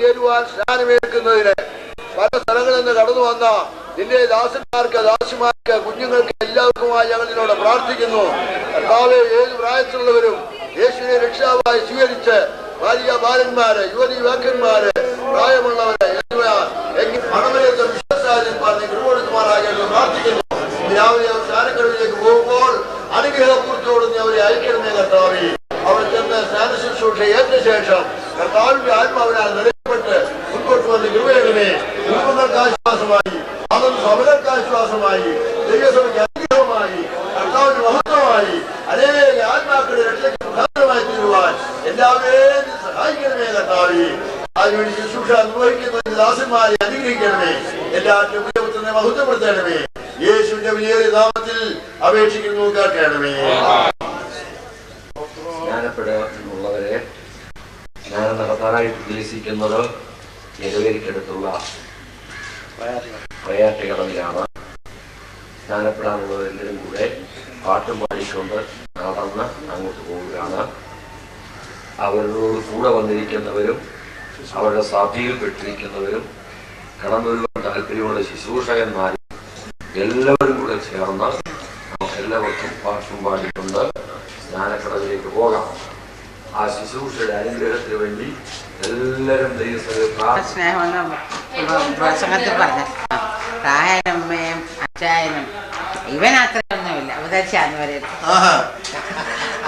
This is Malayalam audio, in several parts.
ചേരുവാൻ സ്നാനമേൽക്കുന്നതിന് പല സ്ഥലങ്ങളിൽ നിന്ന് കടന്നു വന്ന നിന്റെ ദാസന്മാർക്ക്, ദാസിമാർക്ക്, കുഞ്ഞുങ്ങൾക്ക് എല്ലാവർക്കുമായി ഞങ്ങൾ നിന്നോട് പ്രാർത്ഥിക്കുന്നു. കർത്താവേ, ഏത് പ്രായത്തിലുള്ളവരും യേശുവിനെ രക്ഷാവായി സ്വീകരിച്ച് ബാലിക ബാലന്മാര്, യുവതി യുവാക്കന്മാര്, പ്രായമുള്ളവര് മണമരത്തെ വിശ്വാസാചന്മാർ കൃപകൊടുക്കുമാറാകേണ്ടത് പ്രാർത്ഥിക്കുന്നു. രാവിലെ അവർ സ്നാനക്കടവിലേക്ക് പോകുമ്പോൾ അനുഗ്രഹപൂർത്തിയോട് നീ അവരെ അയക്കണമേ കർത്താവേ. അവർ ചെന്ന് സ്നാന ശുശ്രൂഷ ഏറ്റ ശേഷം കർത്താവിന്റെ ആത്മാവിനാൽ നിറയപ്പെട്ട് മുൻപോട്ട് വന്ന് കൃപയണമേ. കുടുംബങ്ങൾക്ക് ആശ്വാസമായി, സഭകൾക്ക് ആശ്വാസമായി, ദൈവസഭയ്ക്ക് അനുഗ്രഹമായി, കർത്താവിന്റെ മഹത്വമായി, അനേക ആത്മാക്കളുടെ രക്ഷയ്ക്ക് പ്രധാനമായി തീരുവാൻ എല്ലാവരെയും സഹായിക്കണമേ കർത്താവേ. അതിനുവേണ്ടി ശുശ്രൂഷ നിർവഹിക്കുന്ന ദാസന്മാരെ അനുഗ്രഹിക്കണമേ. എല്ലാവരും ദൈവത്തിനെ മഹത്വപ്പെടുത്തണമേ. യേശുവിന്റെ വിലയേറിയ നാമത്തിൽ അപേക്ഷിക്കുന്നു, കേൾക്കണമേ. സ്നാനപ്പെടുന്നവരെ സ്നാനം നടത്താനായിട്ട് ഉദ്ദേശിക്കുന്നത് നെടുവേലിക്കടുത്തുള്ള പ്രയാറ്റി കടവിലാണ്. സ്നാനപ്പെടാനുള്ളവരെല്ലാവരും കൂടെ പാട്ടും പാടിക്കൊണ്ട് നടന്ന് അങ്ങോട്ട് പോവുകയാണ്. അവരോട് കൂടെ വന്നിരിക്കുന്നവരും അവരുടെ സഭയിൽപ്പെട്ടിരിക്കുന്നവരും കടന്നു വരുവാൻ താല്പര്യമുള്ള ശുശ്രൂഷകന്മാരും എല്ലാവരും കൂടെ ചേർന്ന് എല്ലാവർക്കും പാട്ടും പാടിക്കൊണ്ട് സ്നാനക്കടവിലേക്ക് പോകാം. ആ ശുശ്രൂഷയുടെ അനുഗ്രഹത്തിന് വേണ്ടി എല്ലാവരും സ്നേഹമെന്ന് പ്രസംഗത്തിൽ പറഞ്ഞു. പ്രായനമ്മയും അച്ചായനും ഇവൻ അത്രയൊന്നുമില്ല, ഉപദേശിച്ചാന്ന് പറയുന്നത്.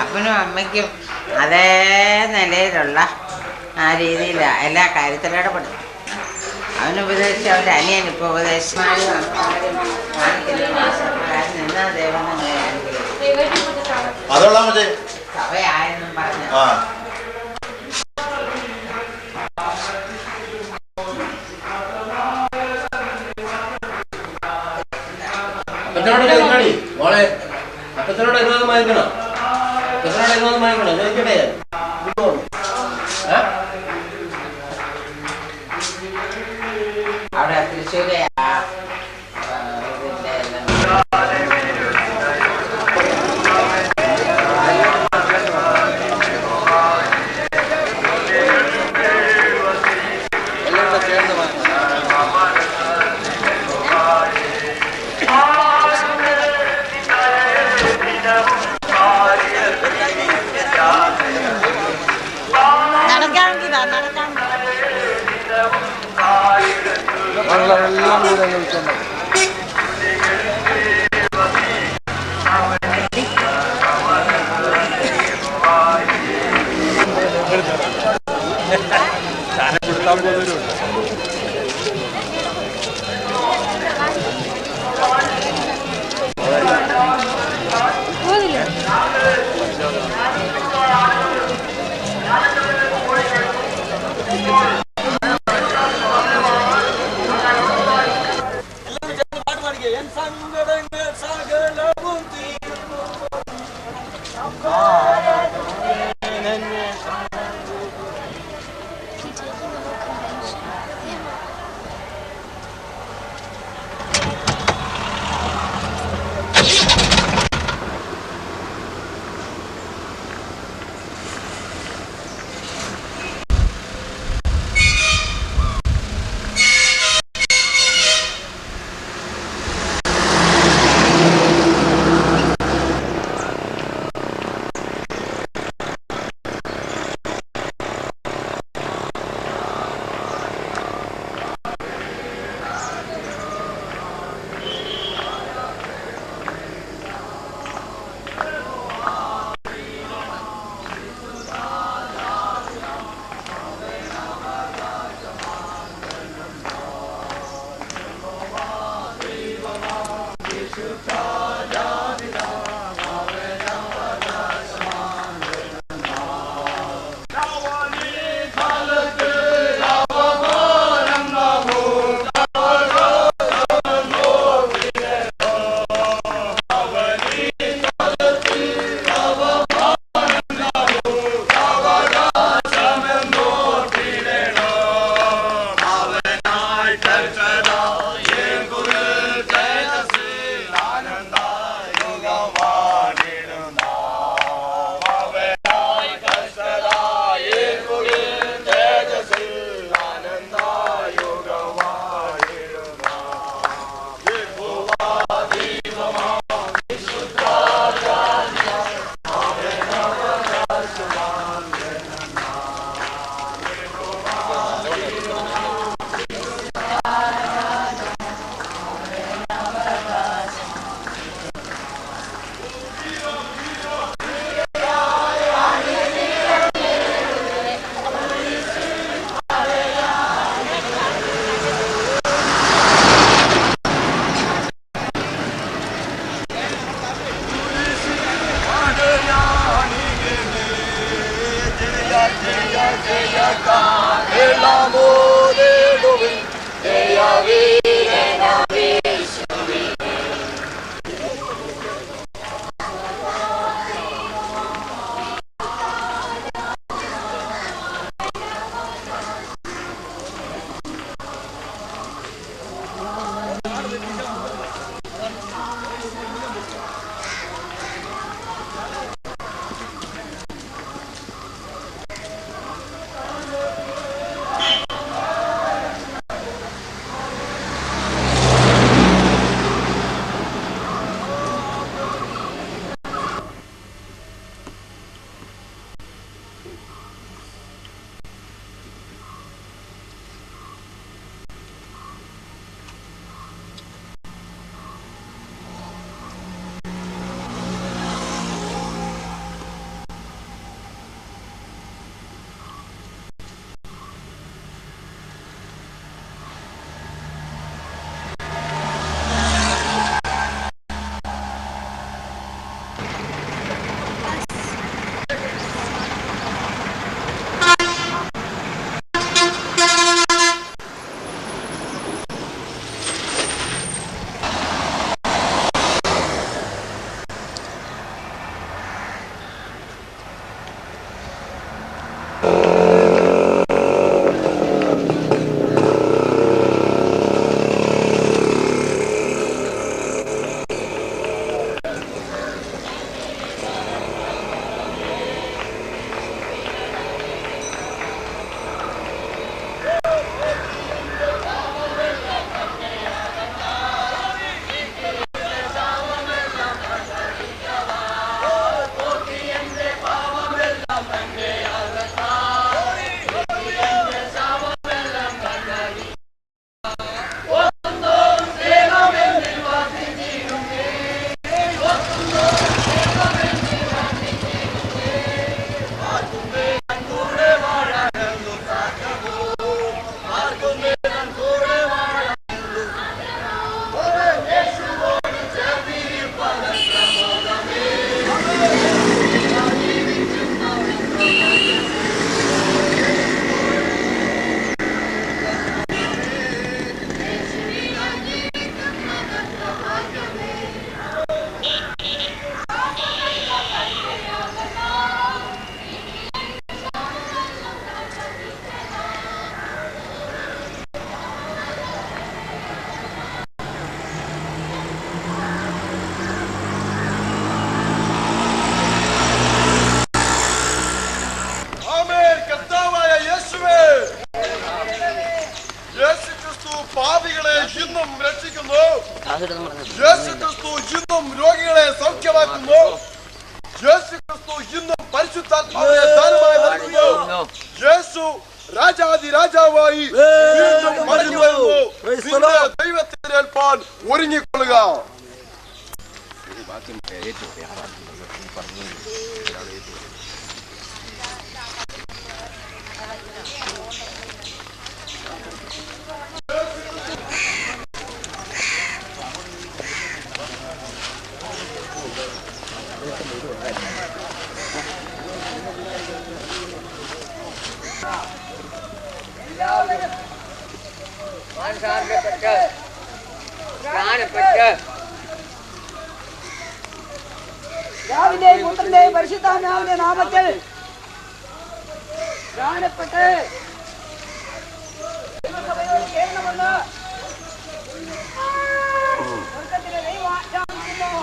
അപ്പനും അമ്മയ്ക്കും അതേ നിലയിലുള്ള ആ രീതിയിലാണ് എല്ലാ കാര്യത്തിലും ഇടപെടും. അവനുപദേശിച്ച് അവൻ്റെ അനിയൻ ഇപ്പോൾ ഉപദേശിമാരും നിന്നാ ദൈവം സഭയായെന്നും പറഞ്ഞു. മോളെ അപ്പച്ചനോട് അനുവാദം വാങ്ങിക്കണം, അപ്പച്ചനോട് അനുവാദം വാങ്ങിക്കണം. ചോദിക്കട്ടെ, അവിടെ തൃശ്ശൂരെ യേശുക്രിസ്തു ഇന്നും രോഗികളെ സൗഖ്യമാക്കുന്നു. യേശുക്രിസ്തു ഇന്നും പരിശുദ്ധാത്മാവിനെ ദാനമായി നൽകുന്നു. യേശു രാജാതി രാജാവായി വീണ്ടും മടങ്ങി വരുന്നു. നിന്റെ ദൈവത്തെ ഏൽപ്പാൻ ഒരുങ്ങിക്കൊള്ളുക. പിതാവിന്റെയും പുത്രന്റെയും പരിശുദ്ധാത്മാവിന്റെ നാമത്തിൽ ജ്ഞാനപ്പെട്ട് ദൈവസഭയോട് ചേരണമെന്ന് സ്വർഗ്ഗത്തിലെ ദൈവം ആജ്ഞാപിക്കുന്നു.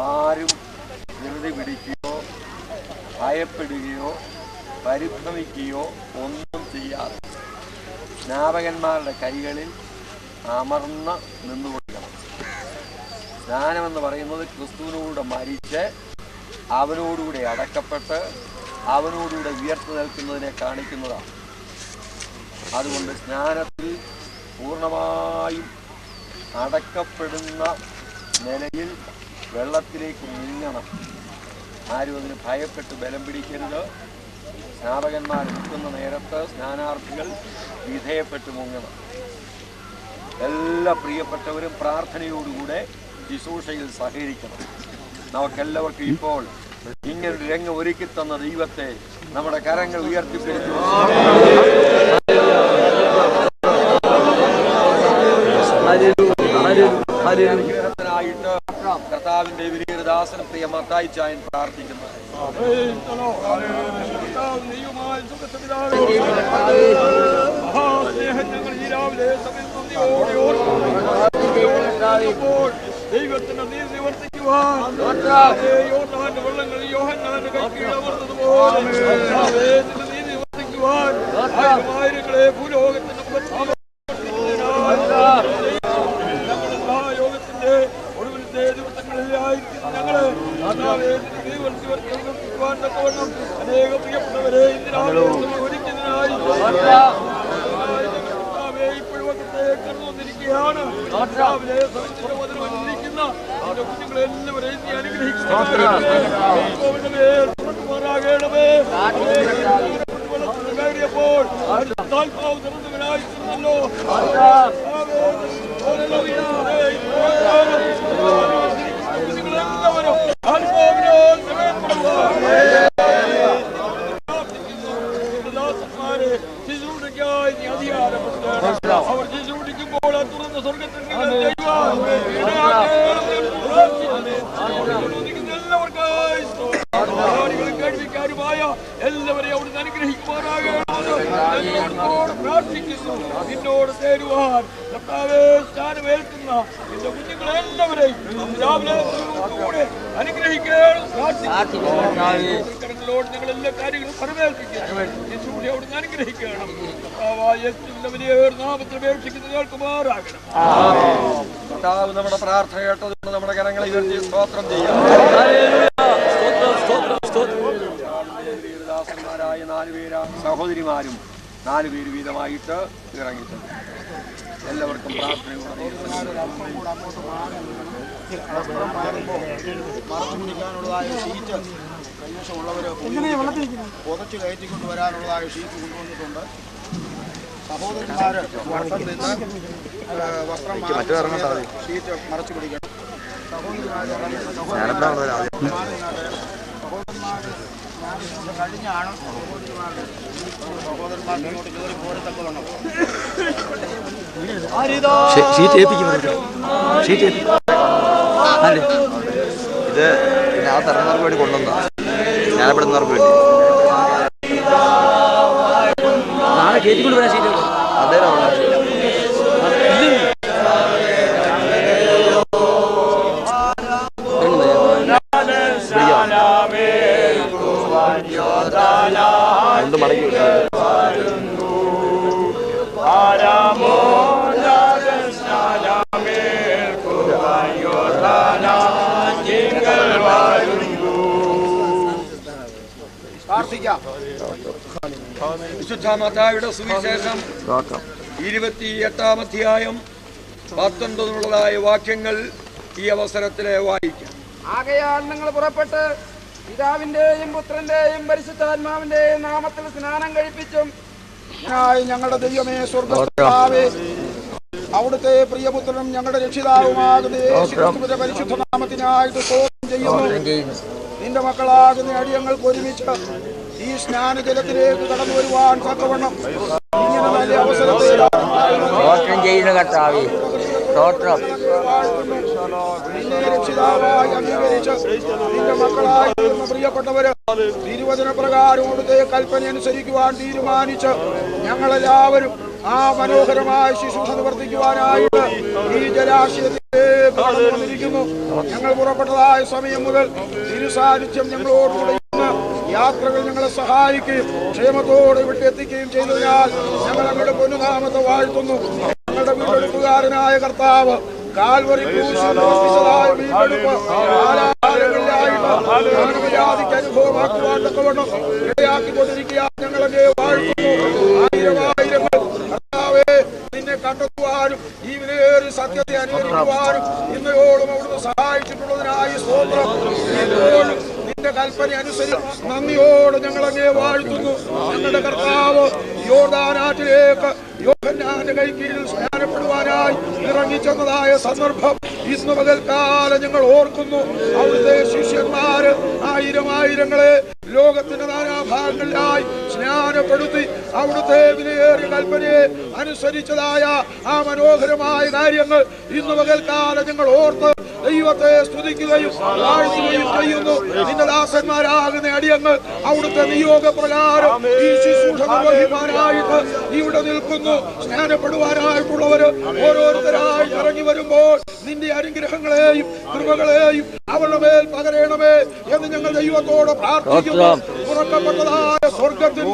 ആരും ധൃതി പിടിക്കുകയോ ഭയപ്പെടുകയോ പരിഭ്രമിക്കുകയോ ഒന്നും ചെയ്യാതെ സ്നാപകന്മാരുടെ കൈകളിൽ അമർന്ന് നിന്നുകൊടുക്കണം. സ്നാനമെന്ന് പറയുന്നത് ക്രിസ്തുവിനോട് മരിച്ച് അവനോടുകൂടെ അടക്കപ്പെട്ട് അവനോടുകൂടെ ഉയർത്തി നിൽക്കുന്നതിനെ കാണിക്കുന്നതാണ്. അതുകൊണ്ട് സ്നാനത്തിൽ പൂർണ്ണമായും അടക്കപ്പെടുന്ന നിലയിൽ വെള്ളത്തിലേക്ക് മുങ്ങണം. ആരും അതിന് ഭയപ്പെട്ട് ബലം പിടിക്കരുത്. സ്നാപകന്മാർ നിൽക്കുന്ന നേരത്ത് സ്നാനാർത്ഥികൾ വിധേയപ്പെട്ട് മുങ്ങണം. എല്ലാ പ്രിയപ്പെട്ടവരും പ്രാർത്ഥനയോടുകൂടെ ശുശ്രൂഷയിൽ സഹകരിക്കണം. നമുക്കെല്ലാവർക്കും ഇപ്പോൾ ഇങ്ങനൊരു രംഗം ഒരുക്കി തന്ന ദൈവത്തെ നമ്മുടെ കരങ്ങൾ ഉയർത്തിപ്പിടിച്ചു അനുഗ്രഹത്തിനായിട്ട് കർത്താവിന്റെ വിനീതദാസനും പ്രിയ മത്തായി ചായൻ പ്രാർത്ഥിക്കുന്നു. ദൈവത്തിന്റെ നീതി നിവർത്തിക്കുവാൻ യോഹന്നാന്റെ വെള്ളങ്ങളിൽ യോഹന്നാന്റെ കൈക്കീഴമർന്നതുപോലെ നിന്റെ നീതി നിവർത്തിക്കുവാൻ ആയിരങ്ങളെ ഭൂലോകത്തിന്റെ യോഗത്തിന്റെ ഒടുവിലത്തെ ദിവസങ്ങളിലായിരിക്കും ഞങ്ങള് നിവർത്തിക്കുവാൻ തക്കവണ്ണം അനേക പ്രിയപ്പെട്ടവരെ ഇതിനായി ഒരുക്കുന്നതിനായി കടന്നു വന്നിരിക്കുകയാണ്. രാവിലെ സമിതിയുടെ മുതൽ വന്നിരിക്കുന്ന എന്റെ കുഞ്ഞുങ്ങളെല്ലാവരെയും നീ അനുഗ്രഹിക്കുമാറാകണമേ. കയറിയപ്പോൾ താൽക്കാവ് തുറന്നവനായിരുന്നല്ലോ. കുഞ്ഞുങ്ങളെല്ലാവരും ആത്മാവിനാൽ ദാസന്മാരെ ശിശുവിനൊക്കെയായി നീ അധികാരം അവർ ശിശുവിടിക്കുമ്പോൾ തുറന്ന സ്വർഗത്തിൽ എല്ലാവർക്കും കഴിവിക്കാരുമായ എല്ലാവരെയും അവിടുന്ന് അനുഗ്രഹിക്കുമാറാകണമെന്ന് പ്രാർത്ഥിക്കുന്നു. നിന്നോട് ചേരുവാൻ സ്ഥാനമേൽക്കുന്ന നിന്റെ കുഞ്ഞുങ്ങളെല്ലാവരെയും രാവിലെ കൂടെ അനുഗ്രഹിക്കണം പ്രാർത്ഥിക്കുന്നോട് ഞങ്ങൾ എല്ലാ കാര്യങ്ങളും പരമേൽപ്പിക്കുന്നു. യേശുവിനെ അവിടുന്ന് അനുഗ്രഹിക്കണം. നാമത്തിൽ അപേക്ഷിക്കുന്ന കേൾക്കുമാറാകണം. കർത്താവ് നമ്മുടെ പ്രാർത്ഥന കേട്ടതുകൊണ്ട് നമ്മുടെ കരങ്ങളെ ഉയർത്തി സ്തോത്രം ചെയ്യാം. ദാസന്മാരായ 4 പേര് സഹോദരിമാരും 4 പേര് വീതമായിട്ട് ഇറങ്ങിയിട്ടുണ്ട്. എല്ലാവർക്കും പ്രാർത്ഥനയോടെ പിടിക്കാനുള്ളതായ ഷീറ്റ് കൈവശമുള്ളവർ പുതച്ച് കയറ്റിക്കൊണ്ട് വരാനുള്ളതായ ഷീറ്റ് കൊണ്ടുവന്നിട്ടുണ്ട്. സഹോദരന്മാർ വട്ടം നിന്ന് വസ്ത്രം ഷീറ്റ് മറച്ചു പിടിക്കണം. സഹോദരന്മാർ കഴിഞ്ഞാണ് സഹോദരന്മാർ ഇങ്ങോട്ട് കയറി പോരത്തക്കവണ്ണം ഇത് ഞാൻ തരുന്നവർക്ക് വേണ്ടി കൊണ്ടുവന്ന ഞാനപ്പെടുന്നവർക്ക് വേണ്ടി നാളെ കയറ്റിക്കൊണ്ട് വരാൻ ശരി അദ്ദേഹം എന്ത് മടങ്ങി വിശുദ്ധ മത്തായിയുടെ സുവിശേഷം 28-ാം അധ്യായം 19 വാക്യങ്ങൾ ഈ അവസരത്തിലെ വായിക്കാം. ആകയാൽ നിങ്ങൾ പുറപ്പെട്ട് പിതാവിന്റെയും പുത്രന്റെയും പരിശുദ്ധാത്മാവിന്റെയും നാമത്തിൽ സ്നാനം കഴിപ്പിച്ചും ഞങ്ങളുടെ ദൈവമേ സ്വർഗ്ഗപിതാവേ അവിടുത്തെ പ്രിയപുത്രനും ഞങ്ങളുടെ രക്ഷിതാവുമാകുന്ന യേശുക്രിസ്തുവിന്റെ പരിശുദ്ധ നാമത്തിനായിട്ട് സ്തോത്രം ചെയ്യുന്നു. നിന്റെ മക്കളാകുന്ന അടിയങ്ങൾക്ക് ഒരുമിച്ച് ഈ സ്നാനജലത്തിലേക്ക് കടന്നു വരുവാൻ തക്കവണ്ണം ഇങ്ങനെ നല്ല അവസരത്തെ രക്ഷിതാവായി അംഗീകരിച്ച് നിന്റെ മക്കളായിരുന്ന പ്രിയപ്പെട്ടവര് തിരുവചന പ്രകാരം അവിടുത്തെ കൽപ്പന അനുസരിക്കുവാൻ തീരുമാനിച്ച് ഞങ്ങളെല്ലാവരും ആ മനോഹരമായ ശുശ്രൂഷ നിവർത്തിക്കുവാനായിട്ട് ഈ ജലാശയത്തിലേക്ക് കടന്നു വന്നിരിക്കുന്നു. ഞങ്ങൾ പുറപ്പെട്ടതായ സമയം മുതൽ തിരുസാന്നിധ്യം ഞങ്ങളോടുകൂടെ യാത്രകൾ ഞങ്ങളെ സഹായിക്കുകയും ക്ഷേമത്തോടെ ഇവിടെ എത്തിക്കുകയും ചെയ്തതിനാൽ ഞങ്ങൾ ഞങ്ങളുടെ പൊന്നുനാമത്തെ വാഴ്ത്തുന്നു. ഞങ്ങളുടെ വീണ്ടെടുപ്പുകാരനായ കർത്താവ് കാൽവറി മാനവജാതിക്ക് അനുഭവമാക്കുവാൻ തക്കവണ്ണം ഇടയാക്കിക്കൊണ്ടിരിക്കുക. ഞങ്ങളെ വാഴ്ത്തുന്നു. ആയിരങ്ങൾ കർത്താവേ നിന്നെ കണ്ടെത്തുവാനും ഈ വിലയേറിയ സത്യത്തെ അനുകരിക്കുവാനും ഇന്നയോളം അവിടുന്ന് സഹായിച്ചിട്ടുള്ളതിനായി സ്തോത്രം. നിന്റെ കൽപ്പന അനുസരിച്ച് നന്ദിയോടെ ഞങ്ങൾ അങ്ങേ വാഴ്ത്തുന്നു. ഞങ്ങളുടെ കർത്താവ് യോർദാനാറ്റിലേക്ക് യോഹന്നാന്റെ കൈക്കീഴിൽ സ്നാനപ്പെടുവാനായി ഇറങ്ങിച്ചെന്നതായ സന്ദർഭം ഇന്ന് പകൽക്കാലം ഞങ്ങൾ ഓർക്കുന്നു. അവിടുത്തെ ശിഷ്യന്മാര് ആയിരങ്ങളെ ലോകത്തിന്റെ നാനാഭാഗങ്ങളിലായി സ്നാനപ്പെടുത്തി അവിടുത്തെ വിലയേറിയ കൽപ്പനയെ അനുസരിച്ചതായ ആ മനോഹരമായ കാര്യങ്ങൾ ഇന്ന് പകൽക്കാലം ഞങ്ങൾ ഓർത്ത് ദൈവത്തെ സ്തുതിക്കുകയും വാഴ്ത്തുകയും ചെയ്യുന്നു. നിന്റെ ദാസന്മാരാകുന്ന അടിയങ്ങൾ അവിടുത്തെ നിയോഗപ്രകാരം ഈ ശുശ്രൂഷ നിർവഹിക്കാനായിട്ട് ഇവിടെ നിൽക്കുന്നു. സ്നാനപ്പെടുവാനായിട്ടുള്ളവര് ഓരോരുത്തരായി ഇറങ്ങി വരുമ്പോൾ നീ നിന്റെ അനുഗ്രഹങ്ങളെയും കൃപകളെയും അവരുടെ മേൽ പകരണമേ എന്ന് ഞങ്ങൾ ദൈവത്തോട് പ്രാർത്ഥിക്കുന്നു. തുറക്കപ്പെട്ടതായ സ്വർഗത്തിൽ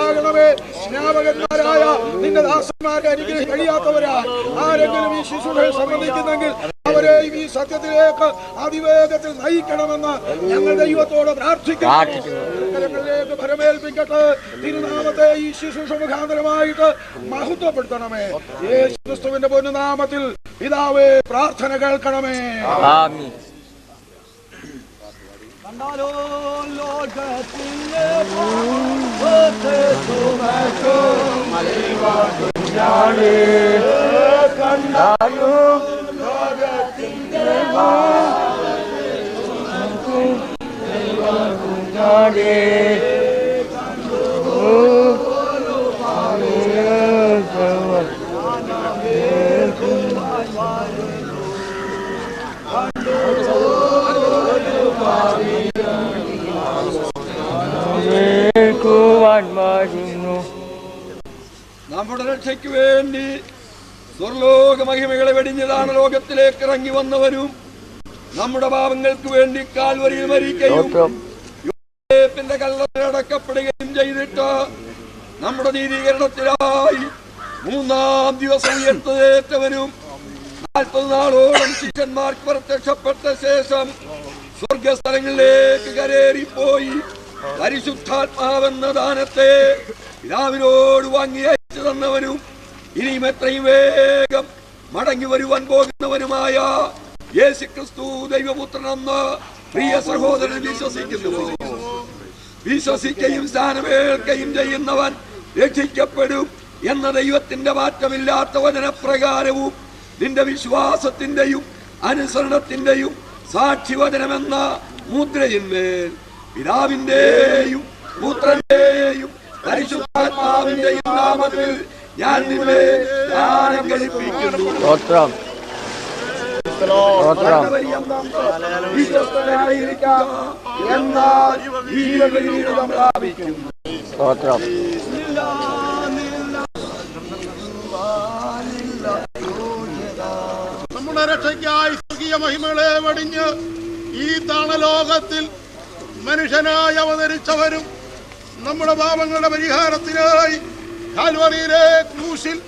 ാകണമേ. സ്നാപകന്മാരായ നിന്റെ ദാസന്മാരെ അനുഗ്രഹം കഴിയാത്തവരാ ആരെങ്കിലും ഈ ശുശ്രൂഷയെ സംബന്ധിക്കുന്നെങ്കിൽ അവരെയും ഈ സത്യത്തിലേക്ക് അതിവേഗത്തിൽ നയിക്കണമെന്ന് ഞങ്ങൾ ദൈവത്തോട് പ്രാർത്ഥിക്കുന്നു. ഫലമേൽപ്പിക്കട്ടെ. തിരുനാമത്തെ ഈ ശുശ്രൂഷ മുഖാന്തരമായിട്ട് മഹത്വപ്പെടുത്തണമേ. യേശുക്രിസ്തുവിന്റെ പൊന്നുനാമത്തിൽ പിതാവേ പ്രാർത്ഥന കേൾക്കണമേ. നമ്മുടെ രക്ഷയ്ക്ക് വേണ്ടി സ്വർലോക മഹിമകളെ വെടിഞ്ഞതാണ് ലോകത്തിലേക്ക് ഇറങ്ങി വന്നവരും നമ്മുടെ പാപങ്ങൾക്ക് വേണ്ടി കാൽവരിയിൽ മരിക്കുകയും യോസേപ്പിന്റെ കല്ലറടക്കപ്പെടുകയും ചെയ്തിട്ട് നമ്മുടെ നീതീകരണത്തിനായി 3-ാം ദിവസം ഉയർത്തേറ്റവനും 40 നാളോളം ശിഷ്യന്മാർക്ക് പ്രത്യക്ഷപ്പെട്ട ശേഷം സ്വർഗസ്ഥലങ്ങളിലേക്ക് കരേറിപ്പോയി പരിശുദ്ധാത്മാവെന്ന ദാനത്തെ പിതാവിനോട് വാങ്ങി അയച്ചു തന്നവനും ഇനിയും എത്രയും വേഗം മടങ്ങി വരുവാൻ പോകുന്നവനുമായ യേശുക്രിസ്തു ദൈവപുത്രനെന്ന് പ്രിയ സഹോദരൻ വിശ്വസിക്കുകയും സ്ഥാനമേൽക്കുകയും ചെയ്യുന്നവൻ രക്ഷിക്കപ്പെടും എന്ന ദൈവത്തിന്റെ മാറ്റമില്ലാത്ത വചനപ്രകാരവും നിന്റെ വിശ്വാസത്തിന്റെയും അനുസരണത്തിന്റെയും സാക്ഷിവചനമെന്ന മുദ്രയിന്മേൽ പിതാവിന്റെയും പുത്രന്റെയും പരിശുദ്ധാത്മാവിന്റെയും നാമത്തിൽ ഞാൻ നിന്നെ ധ്യാനം കഴിപ്പിക്കുന്നു. എന്നാൽ ജീവകിരീടം പ്രാപിക്കും. നമ്മുടെ രക്ഷയ്ക്കായി സ്വർഗീയ മഹിമകളെ വെടിഞ്ഞ് ഈ താണലോകത്തിൽ മനുഷ്യനായി അവതരിച്ചവരും നമ്മുടെ പാപങ്ങളുടെ പരിഹാരത്തിനായി കാൽവരിയിലെ ക്രൂശിൽ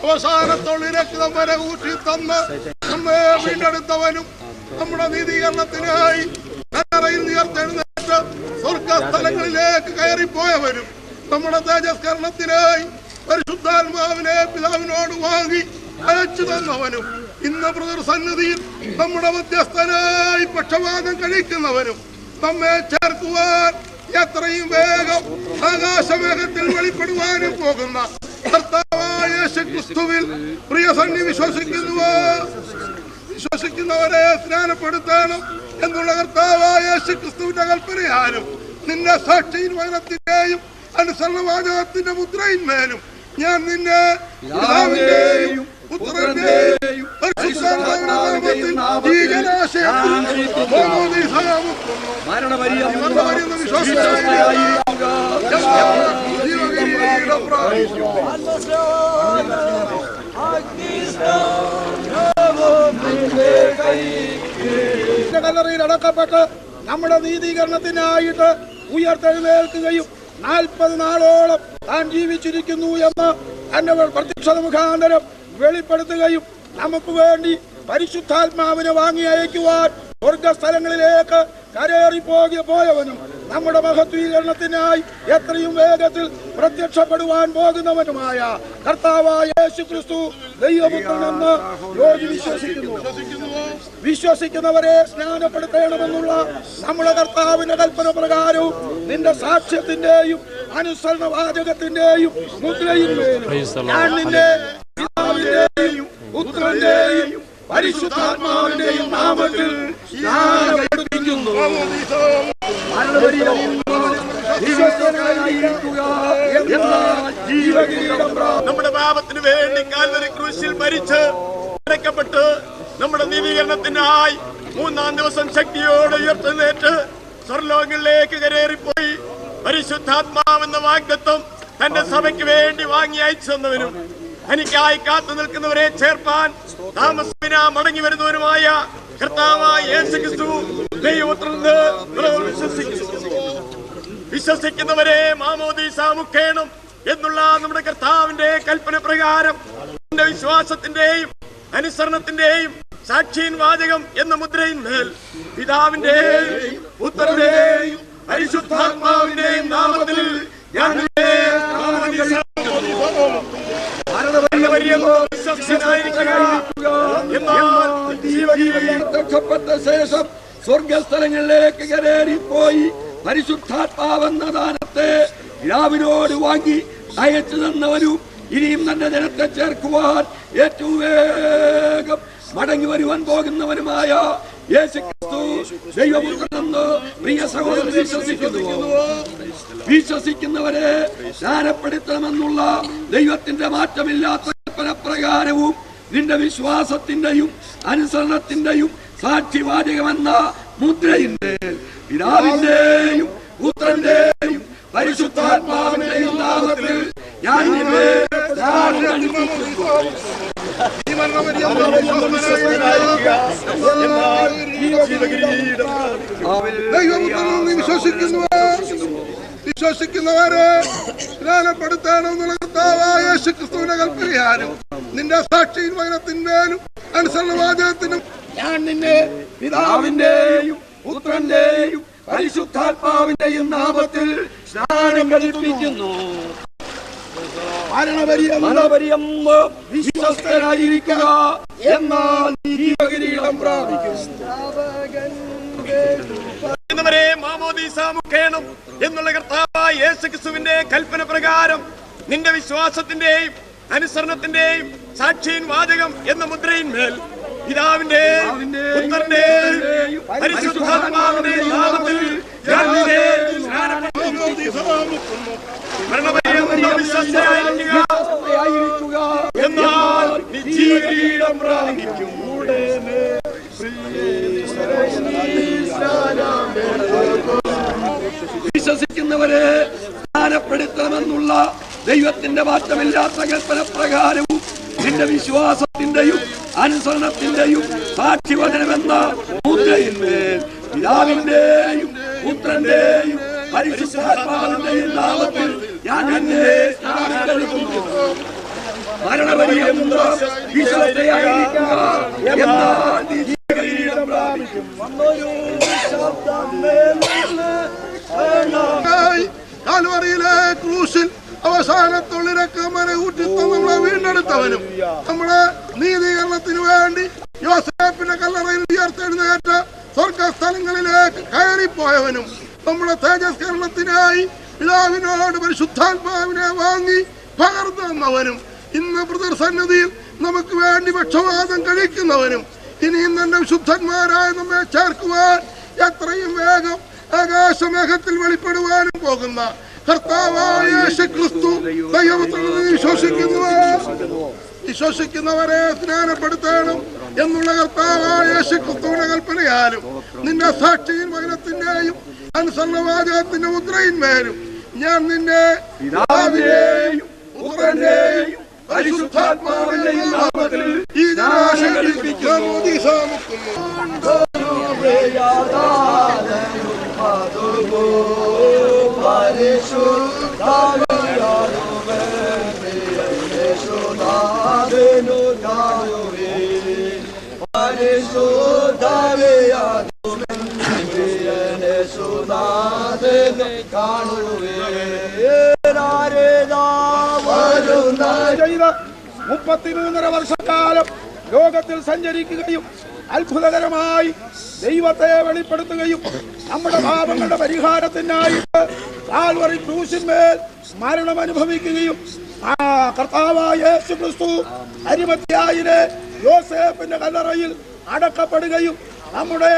അവസാനത്തോളം രക്തം വരെ ഊറ്റി തന്ന് നമ്മെ വീണ്ടെടുത്തവനും നമ്മുടെ നീതീകരണത്തിനായി കല്ലറയിൽ ഉയർത്തെഴുന്നേറ്റ് സ്വർഗസ്ഥലങ്ങളിലേക്ക് കയറിപ്പോയവനും നമ്മുടെ തേജസ്കരണത്തിനായി പരിശുദ്ധാത്മാവിനെ പിതാവിനോട് വാങ്ങി അയച്ചു തന്നവനും ഇന്ന് പ്രതിസന്നിധിയിൽ നമ്മുടെ മധ്യസ്ഥനായി പക്ഷപാതം കഴിക്കുന്നവനും നമ്മെ ചേർക്കുവാൻ എത്രയും വേഗം ആകാശമേഘത്തിൽ വെളിപ്പെടുവാനും പോകുന്ന കർത്താവായ യേശുക്രിസ്തുവിൽ പ്രിയസന്നി വിശ്വസിക്കുന്നവരെ സ്നാനപ്പെടുത്തണം എന്നുള്ള കർത്താവായ യേശുക്രിസ്തുവിന്റെ കൽപ്പനയാലും നിന്റെ സാക്ഷിയിൽ വചനത്തിന്റെയും അനുസരണവാചകത്തിന്റെ മുദ്രയിന്മേലും ഞാൻ നിന്നെ പിതാവിന്റെയും പുത്രന്റെയും കല്ലറയിൽ അടക്കപ്പെട്ട് നമ്മുടെ നീതീകരണത്തിനായിട്ട് ഉയർത്തെഴുന്നേൽക്കുകയും 40 നാളോളം താൻ ജീവിച്ചിരിക്കുന്നു എന്ന് തന്റെ പ്രത്യക്ഷത മുഖാന്തരം വെളിപ്പെടുത്തുകയും നമുക്ക് വേണ്ടി പരിശുദ്ധാത്മാവിനെ വാങ്ങി അയക്കുവാൻ സ്വർഗസ്ഥലങ്ങളിലേക്ക് കരേറിപ്പോയവനും നമ്മുടെ മഹത്വീകരണത്തിനായി എത്രയും വേഗത്തിൽ പ്രത്യക്ഷപ്പെടുവാൻ പോകുന്നവനുമായ കർത്താവായ യേശുക്രിസ്തു ദൈവപുത്രനെന്ന് വിശ്വസിക്കുന്നവരെ സ്നാനപ്പെടുത്തണമെന്നുള്ള നമ്മുടെ കർത്താവിന്റെ കൽപ്പന പ്രകാരവും നിന്റെ സാക്ഷ്യത്തിന്റെയും അനുസരണ വാചകത്തിന്റെയും മുദ്രയിന്മേലും ഞാൻ നിന്റെ പിതാവിന്റെയും പുത്രന്റെയും പരിശുദ്ധാത്മാവിന്റെയും നാമത്തിൽ സ്നാനപ്പെടുത്തിക്കുന്നു. നമ്മുടെ പാപത്തിന് വേണ്ടി കാൽവരി ക്രൂശിൽ മരിച്ച് അടക്കപ്പെട്ട് നമ്മുടെ നീതീകരണത്തിനായി 3-ാം ദിവസം ശക്തിയോടെ ഉയർത്തെഴുന്നേറ്റ് സ്വർലോകങ്ങളിലേക്ക് കരേറിപ്പോയി പരിശുദ്ധാത്മാവെന്ന വാഗ്ദത്തം തന്റെ സഭയ്ക്ക് വേണ്ടി വാങ്ങി അയച്ചു തന്നവനും എനിക്കായി കാത്തു നിൽക്കുന്നവരെ ചേർപ്പാൻ താമസവിന മടങ്ങി വരുന്നവരുമായ കർത്താവായ യേശുക്രിസ്തു ദൈവപുത്രനെന്ന് വിശ്വസിക്കുന്നവരെ മാമോദീസ മുഖേണം എന്നുള്ള നമ്മുടെ കർത്താവിന്റെ കൽപ്പന പ്രകാരം വിശ്വാസത്തിന്റെയും അനുസരണത്തിന്റെയും സാക്ഷിൻ വാചകം എന്ന മുദ്രയിന്മേൽ പിതാവിന്റെയും പുത്രന്റെയും പരിശുദ്ധാത്മാവിന്റെയും നാമത്തിൽ ഞാൻ പ്രത്യക്ഷപ്പെട്ട ശേഷം സ്വർഗസ്ഥലങ്ങളിലേക്ക് കയറിപ്പോയി പരിശുദ്ധാത്മാവെന്ന ദാനത്തെ പിതാവിനോട് വാങ്ങി അയച്ചു തന്നവരും ഇനിയും തന്റെ ജനത്തെ ചേർക്കുവാൻ ഏറ്റവും വേഗം മടങ്ങി വരുവാൻ പോകുന്നവനുമായ യേശുക്രിസ്തു ദൈവപുത്രനെന്ന് പ്രിയ സഹോദരൻ വിശ്വസിക്കുന്നവരെ സ്നാനപ്പെടുത്തണമെന്നുള്ള ദൈവത്തിന്റെ മാറ്റമില്ലാത്ത കൽപ്പന പ്രകാരവും നിന്റെ വിശ്വാസത്തിന്റെയും അനുസരണത്തിന്റെയും സാക്ഷിവാചകമെന്ന മുദ്രയിന്റെ പിതാവിന്റെയും പുത്രന്റെയും പരിശുദ്ധാത്മാവിന്റെയും നാമത്തിൽ ഞാൻ നിന്നെ വിശ്വസിക്കുന്നവരെ സ്നാനപ്പെടുത്താനെന്നുള്ള കർത്താവായ യേശുക്രിസ്തുവിന്റെ കൽപ്പനയാലും നിന്റെ സാക്ഷിയും വചനത്തിന്മേലും അനുസരണവാചകത്തിനും ഞാൻ നിന്നെ പിതാവിന്റെയും പുത്രന്റെയും പരിശുദ്ധാത്മാവിന്റെയും നാമത്തിൽ സ്നാനം കഴിപ്പിക്കുന്നു. മരണപര്യന്തം വിശ്വസ്തരായിരിക്കുക, എന്നാൽ ജീവകിരീടം പ്രാപിക്കും. മാമോദീസ മുഖേനം എന്നുള്ള കർത്താവായ യേശുക്രിസ്തുവിന്റെ കൽപ്പന പ്രകാരം നിന്റെ വിശ്വാസത്തിന്റെയും അനുസരണത്തിന്റെയും സാക്ഷിൻ വാചകം എന്ന മുദ്രയിന്മേൽ പിതാവിന്റെയും പുത്രന്റെയും പരിശുദ്ധാത്മാവിന്റെയും നാമത്തിൽ ഞാൻ നിന്നെ സ്നാനപ്പെടുത്തുന്നു. മരണപര്യന്തം വിശ്വസ്തരായിരിക്കുക, എന്നാൽ ജീവകിരീടം പ്രാപിക്കും. വിശ്വസിക്കുന്നവരെ സ്നാനപ്പെടുത്തണമെന്നുള്ള ദൈവത്തിന്റെ മാറ്റമില്ലാത്ത കൽപ്പന പ്രകാരവും നിന്റെ വിശ്വാസത്തിന്റെയും അനുസരണത്തിന്റെയും സാക്ഷിവചനമെന്ന മുദ്രയിന്മേൽ പിതാവിന്റെയും പുത്രന്റെയും പരിശുദ്ധാത്മാവിന്റെയും നാമത്തിൽ ഞാൻ നിന്നെ സ്നാനം കഴിക്കുന്നു. മരണപര്യന്തം വിശ്വസ്തയായിരിക്കുക, എന്നാൽ നീ ജീവകിരീടം പ്രാപിക്കും. കാൽവറിയിലെ ക്രൂശിൽ അവസാനത്തുള്ളിരക്കമ്മനെ ഊറ്റിത്ത നമ്മളെ വീണ്ടെടുത്തവനും നമ്മുടെ നീതീകരണത്തിന് വേണ്ടി യോസേപ്പിന്റെ കല്ലറയിൽ ഉയർത്തെഴുന്നേറ്റ സ്വർഗസ്ഥലങ്ങളിലേക്ക് കയറിപ്പോയവനും നമ്മുടെ തേജസ്കരണത്തിനായി പിതാവിനോട് പരിശുദ്ധാത്മാവിനെ വാങ്ങി പകർന്നു തന്നവനും ഇന്ന് പ്രതിസന്നിധിയിൽ നമുക്ക് വേണ്ടി പക്ഷവാദം കഴിക്കുന്നവനും ഇനിയും തന്നെ വിശുദ്ധന്മാരായ നമ്മെ ചേർക്കുവാൻ എത്രയും വേഗം ആകാശമേഘത്തിൽ വെളിപ്പെടുവാനും പോകുന്ന കർത്താവായ യേശുക്രിസ്തു ദൈവപുത്രനെ വിശ്വസിക്കുന്നവരെ സ്നാനപ്പെടുത്തണം എന്നുള്ള കർത്താവായ യേശുക്രിസ്തുവിന്റെ കൽപ്പനയാലും നിന്റെ സാക്ഷിയും വചനത്തിന്റെയും അനുസരണവാചകത്തിന്റെ മുദ്രയിന്മേലും ഞാൻ നിന്നെ പിതാവിന്റെയും പുത്രന്റെയും പരിശുദ്ധാത്മാവിന്റെയും നാമത്തിൽ ഈ ചെയ്ത് 33 വർഷക്കാലം ലോകത്തിൽ സഞ്ചരിക്കുകയും അത്ഭുതകരമായി ദൈവത്തെ വെളിപ്പെടുത്തുകയും നമ്മുടെ പാപങ്ങളുടെ പരിഹാരത്തിനായിട്ട് കാൽവറി ക്രൂശിന്മേൽ മരണം അനുഭവിക്കുകയും കർത്താവായ യേശുക്രിസ്തു അരിമത്യായിലെ യോസേപ്പിന്റെ കല്ലറയിൽ അടക്കപ്പെടുകയും നമ്മുടെ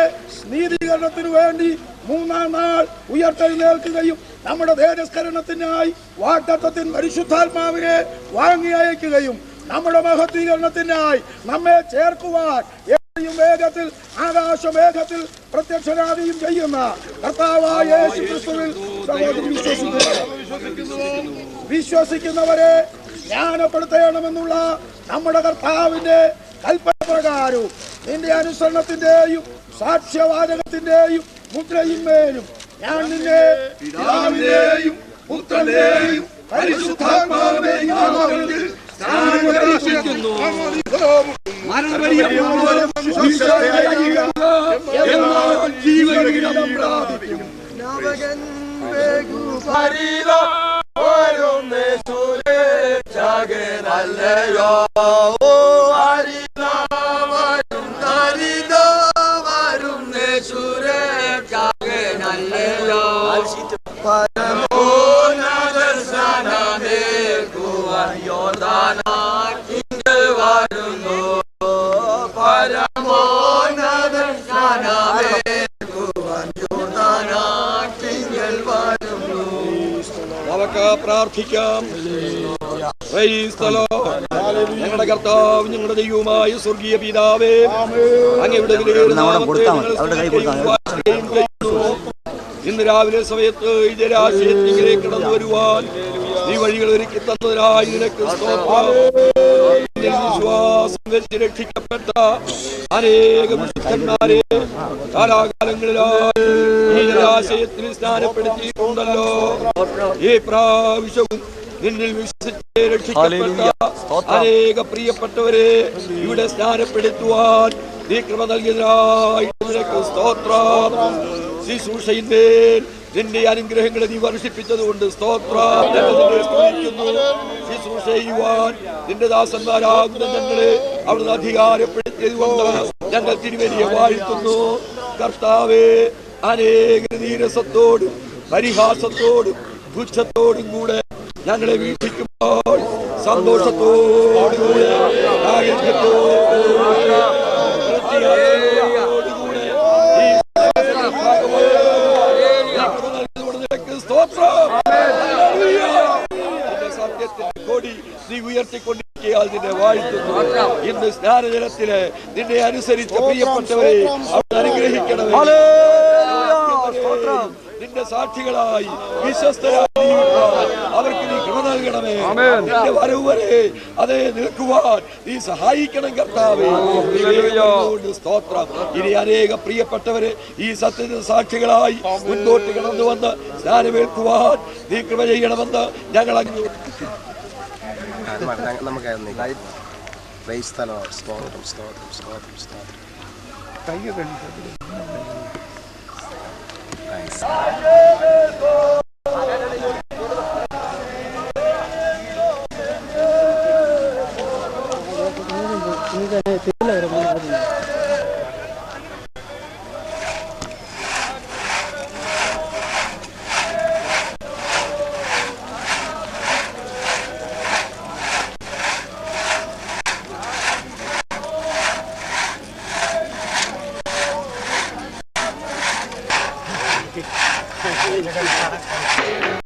നീതീകരണത്തിനു വേണ്ടി 3-ാം നാൾ ഉയർത്തെഴുന്നേൽക്കുകയും നമ്മുടെ തേജസ്കരണത്തിനായി വാഗ്ദത്തത്തിൻ പരിശുദ്ധാത്മാവിനെ വാങ്ങി അയക്കുകയും നമ്മുടെ മഹത്വീകരണത്തിനായി നമ്മെ ചേർക്കുവാൻ ഏറ്റവും വേഗത്തിൽ ആകാശമേഘത്തിൽ പ്രത്യക്ഷനാവുകയും ചെയ്യുന്ന കർത്താവായ യേശുക്രിസ്തുവിൽ വിശ്വസിക്കുന്നവരെ ജ്ഞാനപ്പെടുത്തണമെന്നുള്ള നമ്മുടെ കർത്താവിന്റെ കൽപ്പന പ്രകാരവും നിന്റെ അനുസരണത്തിന്റെയും സാക്ഷ്യവാചകത്തിന്റെയും മുദ്രയിന്മേലും ഞാൻ നിന്നെ പിതാവിന്റെയും പുത്രന്റെയും പരിശുദ്ധാത്മാവിന്റെയും നാമത്തിൽ സ്നാനമേൽപ്പിക്കുന്നു. ജീവകിരീടം പ്രാപിക്കും. നമുക്ക് പ്രാർത്ഥിക്കാം. ഞങ്ങളുടെ കർത്താവ് ഞങ്ങളുടെ ദൈവമായ സ്വർഗീയ പിതാവേ, അങ്ങയുടെ ഇന്ന് രാവിലെ സമയത്ത് ഈ ജലാശയത്തിലേക്ക് കടന്നു വരുവാൻ നീ വഴികൾ ഒരുക്കി തന്നതിനായി നിനക്ക് സ്തോത്രം. വിശ്വാസം വെച്ച് രക്ഷിക്കപ്പെട്ട അനേകം വിശുദ്ധന്മാരെ കാലാകാലങ്ങളിലായി ഈ ജലാശയത്തിൽ സ്നാനപ്പെടുത്തിയിട്ടുണ്ടല്ലോ. ഈ പ്രാവശ്യവും നിന്നിൽ വിശ്വസിച്ച് രക്ഷിക്കപ്പെട്ട അനേക പ്രിയപ്പെട്ടവരെ ഇവിടെ സ്നാനപ്പെടുത്തുവാൻ നീ കൃപ നൽകിയതിനായി നിനക്ക് സ്തോത്രം. ശുശ്രൂഷയിന്മേൽ നിന്റെ അനുഗ്രഹങ്ങളെ നീ വർഷിപ്പിച്ചതുകൊണ്ട് സ്തോത്രം. ശുശ്രൂഷ ചെയ്യുവാൻ നിന്റെ ദാസന്മാരാകുന്ന ഞങ്ങളെ അവിടുന്ന് അധികാരപ്പെടുത്തിയതുകൊണ്ട് ഞങ്ങൾ തിരുവലിയെ വാഴ്ത്തുന്നു. കർത്താവേ, അനേക നീരസത്തോടും പരിഹാസത്തോടും പുച്ഛത്തോടും കൂടെ ഞങ്ങളെ വീക്ഷിക്കുമ്പോൾ സന്തോഷത്തോടുകൂടെ സത്യത്തിന്റെ കൊടി നീ ഉയർത്തിക്കൊണ്ടിരിക്കയാൽ നിന്നെ വാഴ്ത്തുന്നു. ഇന്ന് സ്നാനജലത്തില് നിന്നെ അനുസരിച്ച പ്രിയപ്പെട്ടവരെ അവിടെ അനുഗ്രഹിക്കണമേ. നിന്റെ സാക്ഷികളായി വിശ്വസ്തരായി അവർക്ക് നീ കൃപ നൽകണമേ. നിന്റെ വരവ് വരെ അതേ നിൽക്കുവാൻ നീ സഹായിക്കണം കർത്താവേ. സ്തോത്രം. ഇനി അനേക പ്രിയപ്പെട്ടവരെ ഈ സത്യത്തിന് സാക്ഷികളായി മുൻപോട്ട് കടന്നു വന്ന് സ്നാനമേൽക്കുവാൻ നീ കൃപ ചെയ്യണമെന്ന് ഞങ്ങൾ